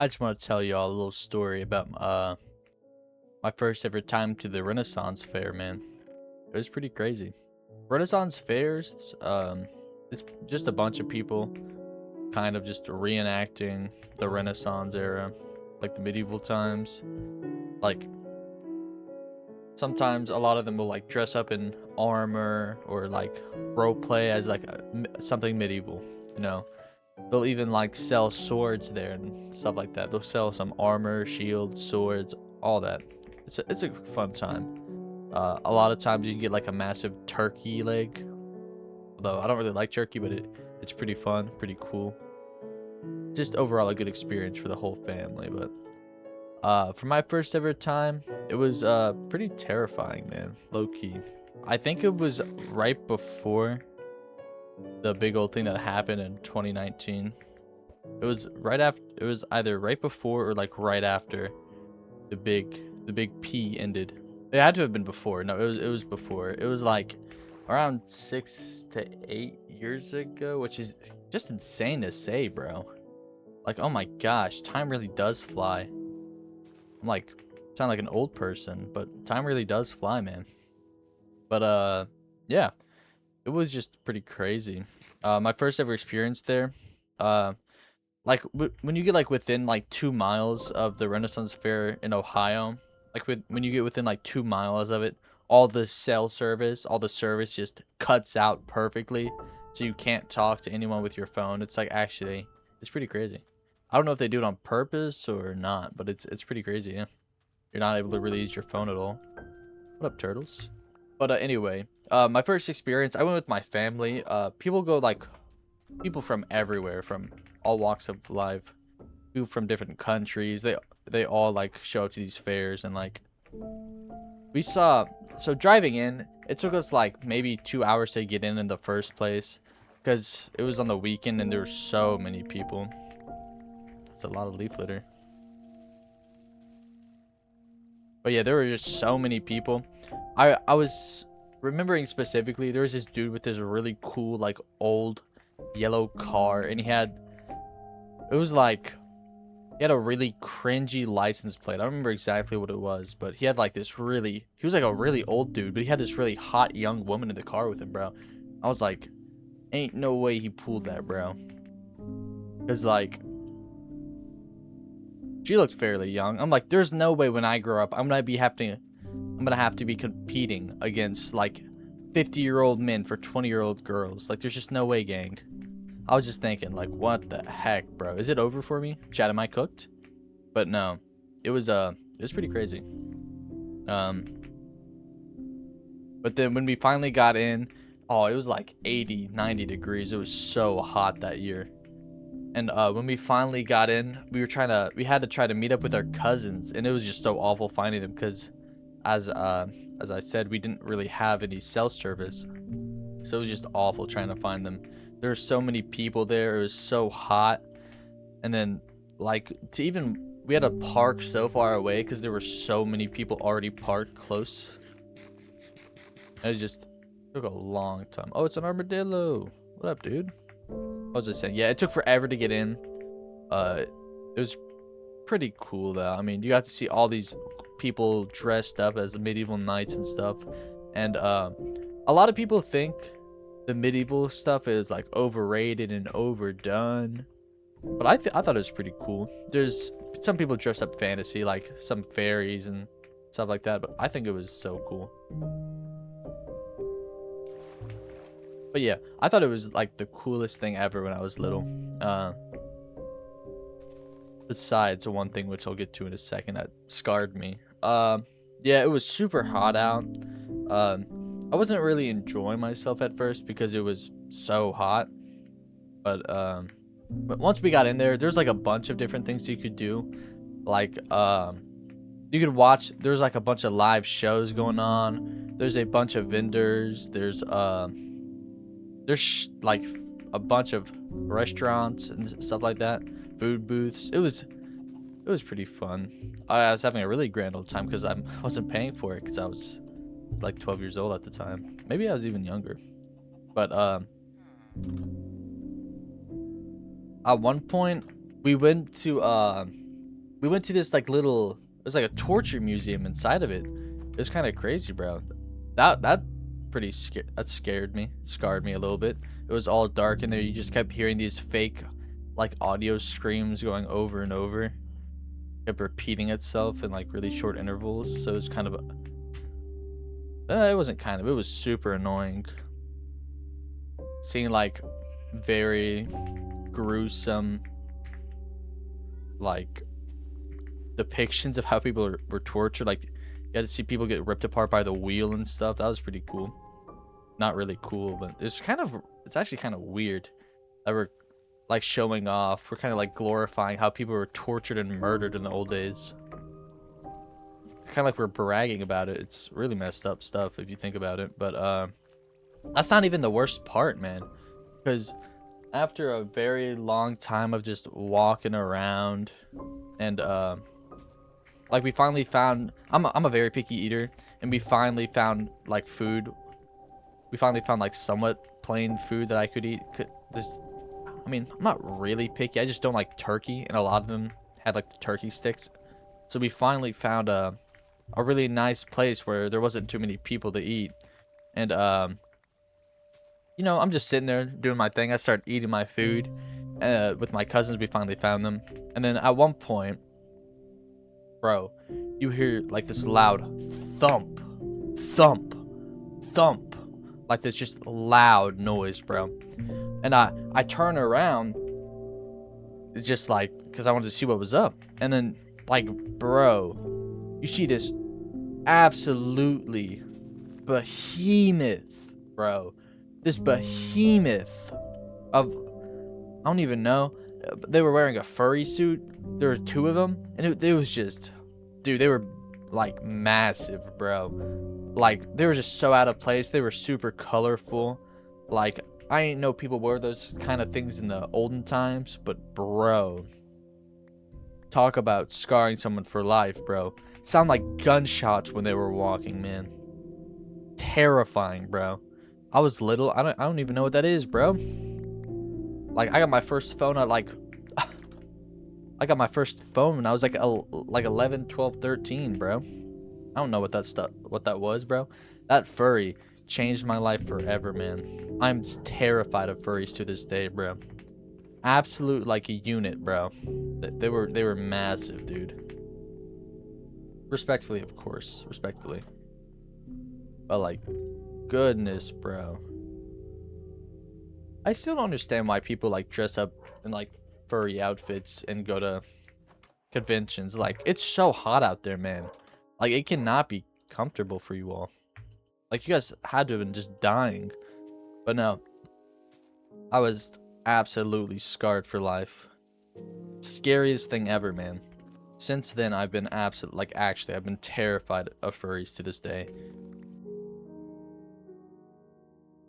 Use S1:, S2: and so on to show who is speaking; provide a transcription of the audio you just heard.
S1: I just want to tell y'all a little story about my first ever time to the Renaissance Fair, man. It was pretty crazy. Renaissance fairs, it's just a bunch of people kind of just reenacting the Renaissance era, like the medieval times. Like sometimes a lot of them will like dress up in armor or like role play as like something medieval, you know. They'll even like sell swords there and stuff like that. They'll sell some armor, shields, swords, all that. It's a fun time. A lot of times you can get like a massive turkey leg. Although I don't really like turkey, but it's pretty fun, pretty cool. Just overall a good experience for the whole family. But for my first ever time, it was pretty terrifying, man. Low key. I think it was right before the big old thing that happened in 2019. It was right after. It was either right before or like right after the big P ended. It had to have been before. No, it was before. It was like around 6 to 8 years ago, which is just insane to say, bro. Like, oh my gosh, time really does fly. I'm like, sound like an old person, but time really does fly, man. But yeah, it was just pretty crazy. My first ever experience there. Uh, like when you get like within like 2 miles of the Renaissance Fair in Ohio, like when you get within like 2 miles of it, all the cell service, all the service just cuts out perfectly, so you can't talk to anyone with your phone. It's like actually, it's pretty crazy. I don't know if they do it on purpose or not, but it's pretty crazy. Yeah, you're not able to really use your phone at all. What up, turtles? But anyway, my first experience, I went with my family. People go like people from everywhere, from all walks of life, people from different countries. They all like show up to these fairs and like we saw. So driving in, it took us like maybe 2 hours to get in the first place because it was on the weekend and there were so many people. It's a lot of leaf litter. But yeah, there were just so many people. I was remembering specifically there was this dude with this really cool like old yellow car, and it was like he had a really cringy license plate. I don't remember exactly what it was, but he had like he was like a really old dude, but he had this really hot young woman in the car with him, bro. I was like, ain't no way he pulled that, bro. Cause like she looked fairly young. I'm like, there's no way when I grow up I'm gonna have to be competing against like 50-year-old men for 20-year-old girls. Like there's just no way, gang. I was just thinking, like, what the heck, bro? Is it over for me? Chat, am I cooked? But no, it was pretty crazy. Um, but then when we finally got in, oh, it was like 80, 90 degrees. It was so hot that year. And when we finally got in, we had to try to meet up with our cousins, and it was just so awful finding them because, as I said, we didn't really have any cell service, so it was just awful trying to find them. There were so many people there. It was so hot. And then, like, we had to park so far away because there were so many people already parked close. And it just took a long time. Oh, it's an armadillo. What up, dude? I was just saying, yeah, it took forever to get in. It was pretty cool, though. I mean, you got to see all these people dressed up as medieval knights and stuff. And a lot of people think the medieval stuff is like overrated and overdone, but I thought it was pretty cool. There's some people dress up fantasy, like some fairies and stuff like that, but I think it was so cool. But yeah, I thought it was like the coolest thing ever when I was little. Besides one thing which I'll get to in a second that scarred me. Yeah, it was super hot out. I wasn't really enjoying myself at first because it was so hot. But once we got in there, there's like a bunch of different things you could do. Like you could watch. There's like a bunch of live shows going on. There's a bunch of vendors. Like a bunch of restaurants and stuff like that. Food booths. It was pretty fun. I was having a really grand old time because I wasn't paying for it because I was like 12 years old at the time. Maybe I was even younger. But at one point we went to we went to this like little, there's like a torture museum inside of it. It was kind of crazy, bro. That pretty scared. That scarred me a little bit. It was all dark in there. You just kept hearing these fake, like audio screams going over and over. Kept repeating itself in like really short intervals. So it was kind of, it wasn't kind of. It was super annoying. Seeing like very gruesome, like depictions of how people were tortured. Like you had to see people get ripped apart by the wheel and stuff. That was pretty cool. Not really cool, but it's actually kind of weird that we're like showing off. We're kind of like glorifying how people were tortured and murdered in the old days. Kind of like we're bragging about it. It's really messed up stuff if you think about it. But that's not even the worst part, man. Because after a very long time of just walking around and like we finally found, I'm a very picky eater, and we finally found like food. We finally found like somewhat plain food that I could eat. I mean, I'm not really picky. I just don't like turkey, and a lot of them had like the turkey sticks. So we finally found a really nice place where there wasn't too many people to eat. And you know, I'm just sitting there doing my thing. I started eating my food with my cousins. We finally found them. And then at one point, bro, you hear like this loud thump, thump, thump. Like this just loud noise, bro. And I turn around just like, because I wanted to see what was up. And then like, bro, you see this absolutely behemoth, bro. This behemoth of, I don't even know. They were wearing a furry suit. There were two of them. And it was just, dude, they were like massive, bro. Like, they were just so out of place. They were super colorful. Like, I ain't know people wore those kind of things in the olden times. But, bro, talk about scarring someone for life, bro. Sound like gunshots when they were walking, man. Terrifying, bro. I was little. I don't even know what that is, bro. Like, I got my first phone at like I got my first phone when I was like 11, 12, 13, bro. I don't know what that was, bro. That furry changed my life forever, man. I'm terrified of furries to this day, bro. Absolute like a unit, bro. They were massive, dude. Respectfully, of course, respectfully. But like, goodness, bro. I still don't understand why people like dress up in like furry outfits and go to conventions. Like, it's so hot out there, man. Like, it cannot be comfortable for you all. Like, you guys had to have been just dying. But no, I was absolutely scarred for life. Scariest thing ever, man. Since then, I've been I've been terrified of furries to this day.